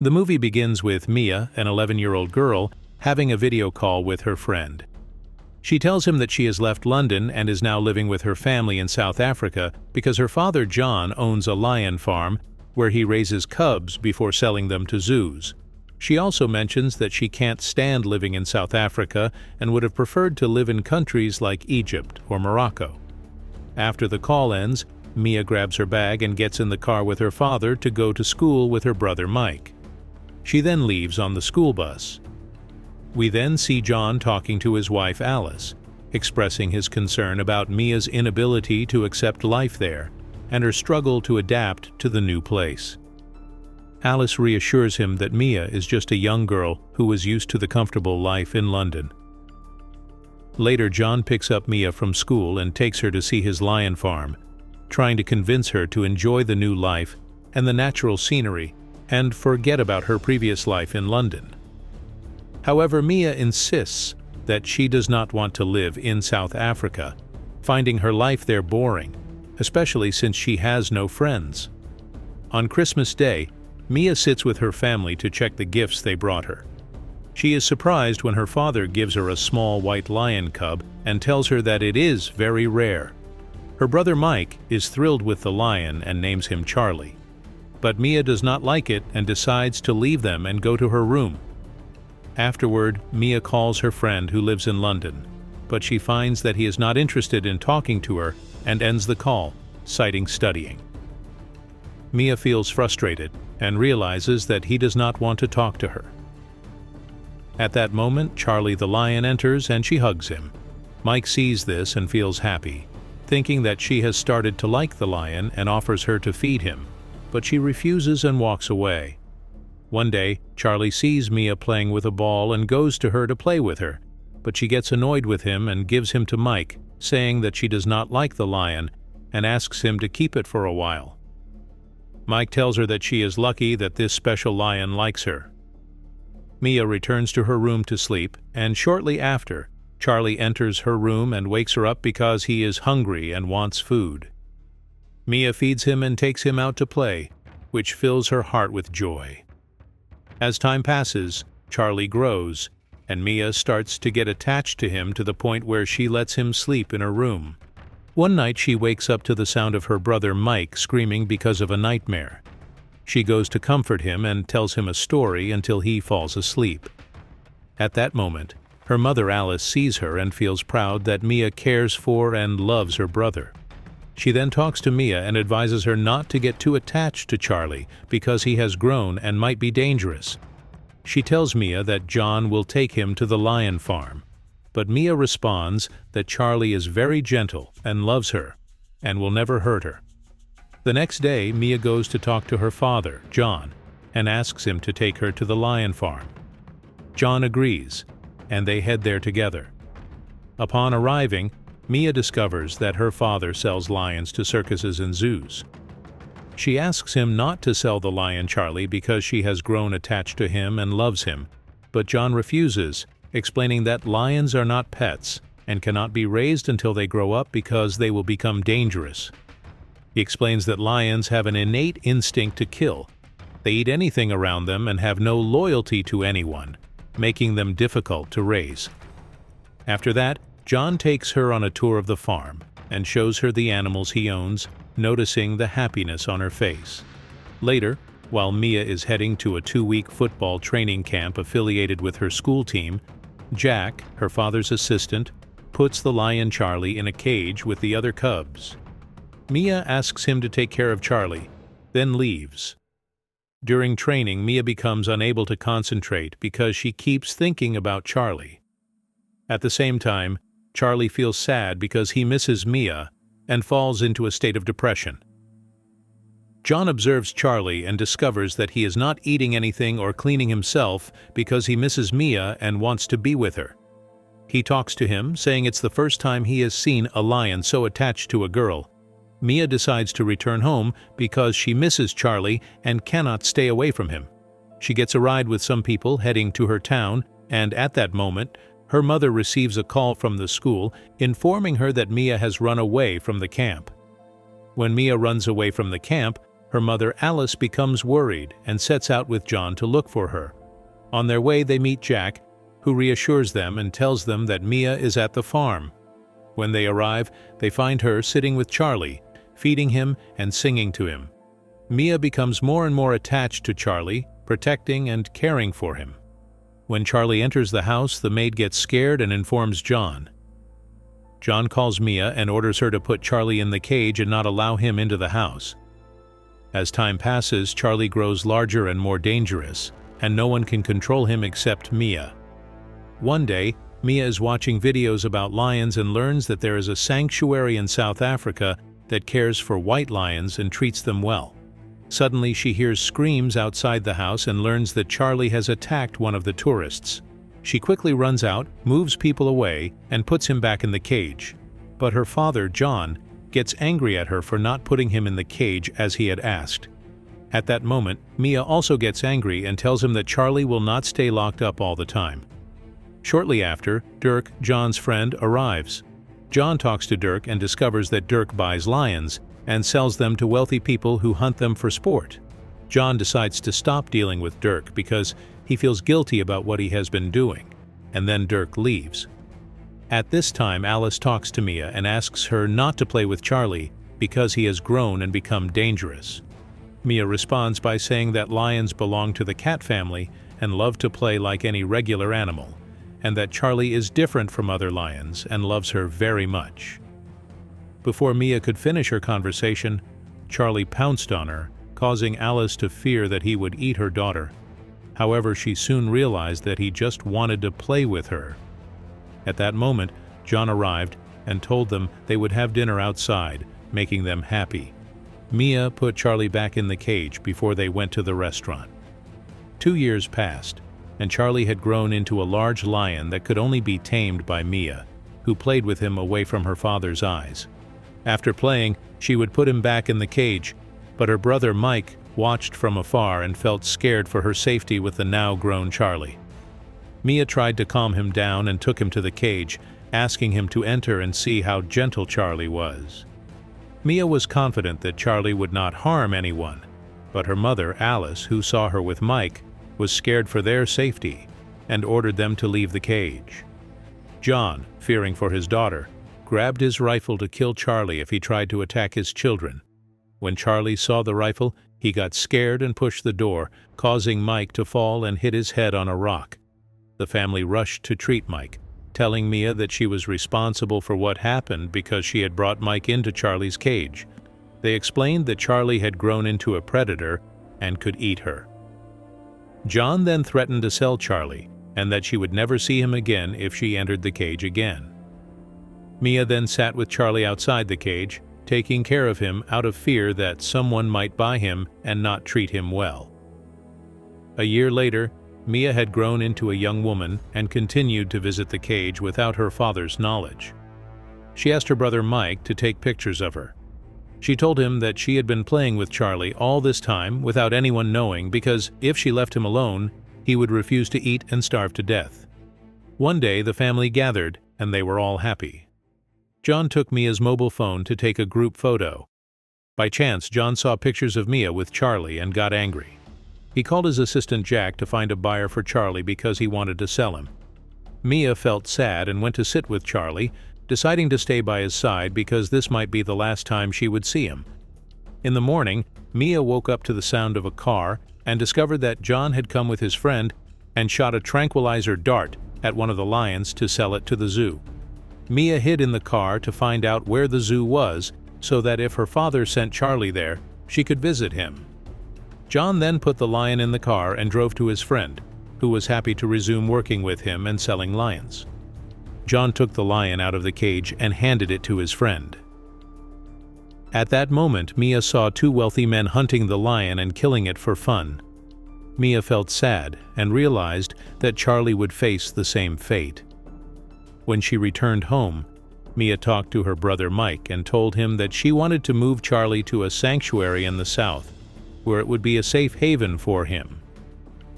The movie begins with Mia, an 11-year-old girl, having a video call with her friend. She tells him that she has left London and is now living with her family in South Africa because her father John owns a lion farm where he raises cubs before selling them to zoos. She also mentions that she can't stand living in South Africa and would have preferred to live in countries like Egypt or Morocco. After the call ends, Mia grabs her bag and gets in the car with her father to go to school with her brother Mike. She then leaves on the school bus. We then see John talking to his wife Alice, expressing his concern about Mia's inability to accept life there and her struggle to adapt to the new place. Alice reassures him that Mia is just a young girl who is used to the comfortable life in London. Later, John picks up Mia from school and takes her to see his lion farm, trying to convince her to enjoy the new life and the natural scenery and forget about her previous life in London. However, Mia insists that she does not want to live in South Africa, finding her life there boring, especially since she has no friends. On Christmas Day, Mia sits with her family to check the gifts they brought her. She is surprised when her father gives her a small white lion cub and tells her that it is very rare. Her brother Mike is thrilled with the lion and names him Charlie. But Mia does not like it and decides to leave them and go to her room. Afterward, Mia calls her friend who lives in London, but she finds that he is not interested in talking to her and ends the call, citing studying. Mia feels frustrated and realizes that he does not want to talk to her. At that moment, Charlie the lion enters and she hugs him. Mike sees this and feels happy, thinking that she has started to like the lion and offers her to feed him, but she refuses and walks away. One day, Charlie sees Mia playing with a ball and goes to her to play with her, but she gets annoyed with him and gives him to Mike, saying that she does not like the lion and asks him to keep it for a while. Mike tells her that she is lucky that this special lion likes her. Mia returns to her room to sleep, and shortly after, Charlie enters her room and wakes her up because he is hungry and wants food. Mia feeds him and takes him out to play, which fills her heart with joy. As time passes, Charlie grows, and Mia starts to get attached to him to the point where she lets him sleep in her room. One night she wakes up to the sound of her brother Mike screaming because of a nightmare. She goes to comfort him and tells him a story until he falls asleep. At that moment, her mother Alice sees her and feels proud that Mia cares for and loves her brother. She then talks to Mia and advises her not to get too attached to Charlie because he has grown and might be dangerous. She tells Mia that John will take him to the lion farm, but Mia responds that Charlie is very gentle and loves her and will never hurt her. The next day, Mia goes to talk to her father, John, and asks him to take her to the lion farm. John agrees, and they head there together. Upon arriving, Mia discovers that her father sells lions to circuses and zoos. She asks him not to sell the lion Charlie because she has grown attached to him and loves him, but John refuses, explaining that lions are not pets and cannot be raised until they grow up because they will become dangerous. He explains that lions have an innate instinct to kill. They eat anything around them and have no loyalty to anyone, making them difficult to raise. After that, John takes her on a tour of the farm and shows her the animals he owns, noticing the happiness on her face. Later, while Mia is heading to a 2-week football training camp affiliated with her school team, Jack, her father's assistant, puts the lion Charlie in a cage with the other cubs. Mia asks him to take care of Charlie, then leaves. During training, Mia becomes unable to concentrate because she keeps thinking about Charlie. At the same time, Charlie feels sad because he misses Mia and falls into a state of depression. John observes Charlie and discovers that he is not eating anything or cleaning himself because he misses Mia and wants to be with her. He talks to him, saying it's the first time he has seen a lion so attached to a girl. Mia decides to return home because she misses Charlie and cannot stay away from him. She gets a ride with some people heading to her town, and at that moment, her mother receives a call from the school informing her that Mia has run away from the camp. When Mia runs away from the camp, Her mother Alice becomes worried and sets out with John to look for her. On their way they meet Jack, who reassures them and tells them that Mia is at the farm. When they arrive, they find her sitting with Charlie, feeding him and singing to him. Mia becomes more and more attached to Charlie, protecting and caring for him. When Charlie enters the house, the maid gets scared and informs John. John calls Mia and orders her to put Charlie in the cage and not allow him into the house. As time passes, Charlie grows larger and more dangerous, and no one can control him except Mia. One day, Mia is watching videos about lions and learns that there is a sanctuary in South Africa that cares for white lions and treats them well. Suddenly, she hears screams outside the house and learns that Charlie has attacked one of the tourists. She quickly runs out, moves people away, and puts him back in the cage. But her father, John, gets angry at her for not putting him in the cage as he had asked. At that moment, Mia also gets angry and tells him that Charlie will not stay locked up all the time. Shortly after, Dirk, John's friend, arrives. John talks to Dirk and discovers that Dirk buys lions and sells them to wealthy people who hunt them for sport. John decides to stop dealing with Dirk because he feels guilty about what he has been doing, and then Dirk leaves. At this time, Alice talks to Mia and asks her not to play with Charlie because he has grown and become dangerous. Mia responds by saying that lions belong to the cat family and love to play like any regular animal, and that Charlie is different from other lions and loves her very much. Before Mia could finish her conversation, Charlie pounced on her, causing Alice to fear that he would eat her daughter. However, she soon realized that he just wanted to play with her. At that moment, John arrived and told them they would have dinner outside, making them happy. Mia put Charlie back in the cage before they went to the restaurant. 2 years passed, and Charlie had grown into a large lion that could only be tamed by Mia, who played with him away from her father's eyes. After playing, she would put him back in the cage, but her brother Mike watched from afar and felt scared for her safety with the now-grown Charlie. Mia tried to calm him down and took him to the cage, asking him to enter and see how gentle Charlie was. Mia was confident that Charlie would not harm anyone, but her mother, Alice, who saw her with Mike, was scared for their safety and ordered them to leave the cage. John, fearing for his daughter, grabbed his rifle to kill Charlie if he tried to attack his children. When Charlie saw the rifle, he got scared and pushed the door, causing Mike to fall and hit his head on a rock. The family rushed to treat Mike, telling Mia that she was responsible for what happened because she had brought Mike into Charlie's cage. They explained that Charlie had grown into a predator and could eat her. John then threatened to sell Charlie, and that she would never see him again if she entered the cage again. Mia then sat with Charlie outside the cage, taking care of him out of fear that someone might buy him and not treat him well. A year later, Mia had grown into a young woman and continued to visit the cage without her father's knowledge. She asked her brother Mike to take pictures of her. She told him that she had been playing with Charlie all this time without anyone knowing because if she left him alone, he would refuse to eat and starve to death. One day, the family gathered and they were all happy. John took Mia's mobile phone to take a group photo. By chance, John saw pictures of Mia with Charlie and got angry. He called his assistant Jack to find a buyer for Charlie because he wanted to sell him. Mia felt sad and went to sit with Charlie, deciding to stay by his side because this might be the last time she would see him. In the morning, Mia woke up to the sound of a car and discovered that John had come with his friend and shot a tranquilizer dart at one of the lions to sell it to the zoo. Mia hid in the car to find out where the zoo was so that if her father sent Charlie there, she could visit him. John then put the lion in the car and drove to his friend, who was happy to resume working with him and selling lions. John took the lion out of the cage and handed it to his friend. At that moment, Mia saw two wealthy men hunting the lion and killing it for fun. Mia felt sad and realized that Charlie would face the same fate. When she returned home, Mia talked to her brother Mike and told him that she wanted to move Charlie to a sanctuary in the south, where it would be a safe haven for him.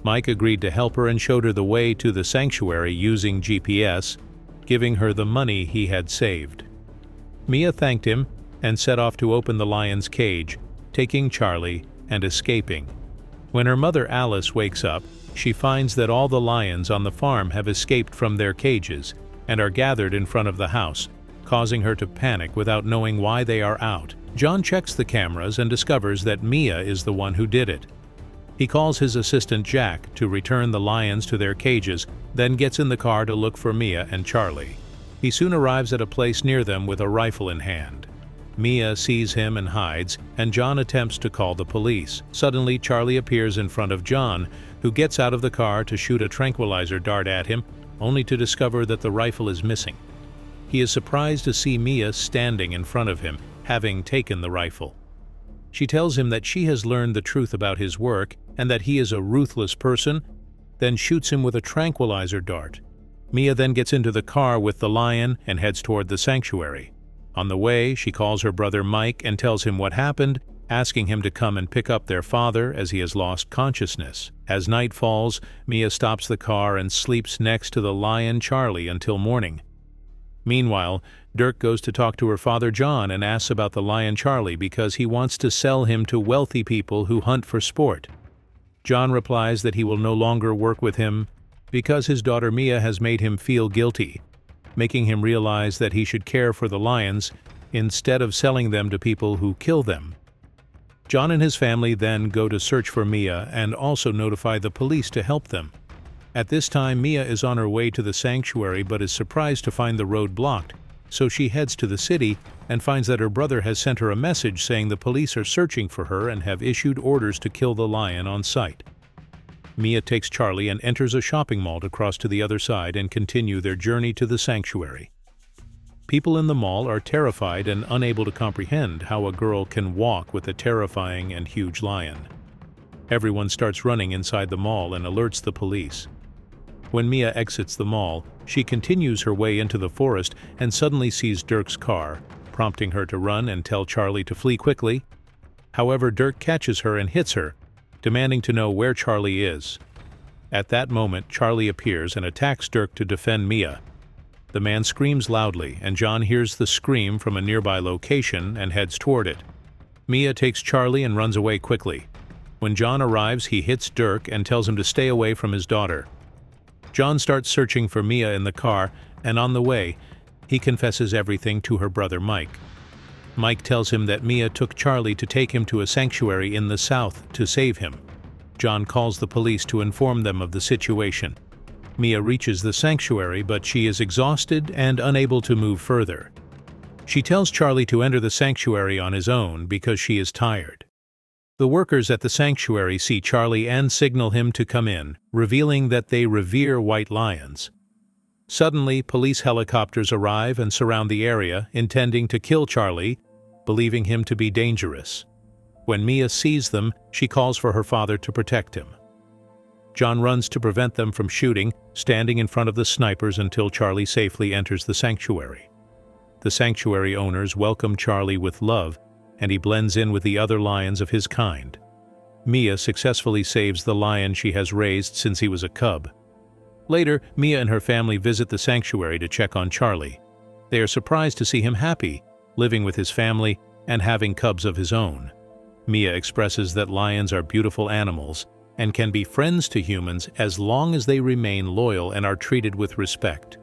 Mike agreed to help her and showed her the way to the sanctuary using GPS, giving her the money he had saved. Mia thanked him and set off to open the lion's cage, taking Charlie and escaping. When her mother Alice wakes up, she finds that all the lions on the farm have escaped from their cages and are gathered in front of the house, causing her to panic without knowing why they are out. John checks the cameras and discovers that Mia is the one who did it. He calls his assistant Jack to return the lions to their cages, then gets in the car to look for Mia and Charlie. He soon arrives at a place near them with a rifle in hand. Mia sees him and hides, and John attempts to call the police. Suddenly, Charlie appears in front of John, who gets out of the car to shoot a tranquilizer dart at him, only to discover that the rifle is missing. He is surprised to see Mia standing in front of him, having taken the rifle. She tells him that she has learned the truth about his work and that he is a ruthless person, then shoots him with a tranquilizer dart. Mia then gets into the car with the lion and heads toward the sanctuary. On the way, she calls her brother Mike and tells him what happened, asking him to come and pick up their father as he has lost consciousness. As night falls, Mia stops the car and sleeps next to the lion Charlie until morning. Meanwhile, Dirk goes to talk to her father John and asks about the lion Charlie because he wants to sell him to wealthy people who hunt for sport. John replies that he will no longer work with him because his daughter Mia has made him feel guilty, making him realize that he should care for the lions instead of selling them to people who kill them. John and his family then go to search for Mia and also notify the police to help them. At this time, Mia is on her way to the sanctuary but is surprised to find the road blocked, so she heads to the city and finds that her brother has sent her a message saying the police are searching for her and have issued orders to kill the lion on sight. Mia takes Charlie and enters a shopping mall to cross to the other side and continue their journey to the sanctuary. People in the mall are terrified and unable to comprehend how a girl can walk with a terrifying and huge lion. Everyone starts running inside the mall and alerts the police. When Mia exits the mall, she continues her way into the forest and suddenly sees Dirk's car, prompting her to run and tell Charlie to flee quickly. However, Dirk catches her and hits her, demanding to know where Charlie is. At that moment, Charlie appears and attacks Dirk to defend Mia. The man screams loudly, and John hears the scream from a nearby location and heads toward it. Mia takes Charlie and runs away quickly. When John arrives, he hits Dirk and tells him to stay away from his daughter. John starts searching for Mia in the car, and on the way, he confesses everything to her brother Mike. Mike tells him that Mia took Charlie to take him to a sanctuary in the south to save him. John calls the police to inform them of the situation. Mia reaches the sanctuary, but she is exhausted and unable to move further. She tells Charlie to enter the sanctuary on his own because she is tired. The workers at the sanctuary see Charlie and signal him to come in, revealing that they revere white lions. Suddenly, police helicopters arrive and surround the area, intending to kill Charlie, believing him to be dangerous. When Mia sees them, she calls for her father to protect him. John runs to prevent them from shooting, standing in front of the snipers until Charlie safely enters the sanctuary. The sanctuary owners welcome Charlie with love, and he blends in with the other lions of his kind. Mia successfully saves the lion she has raised since he was a cub. Later, Mia and her family visit the sanctuary to check on Charlie. They are surprised to see him happy, living with his family and having cubs of his own. Mia expresses that lions are beautiful animals and can be friends to humans as long as they remain loyal and are treated with respect.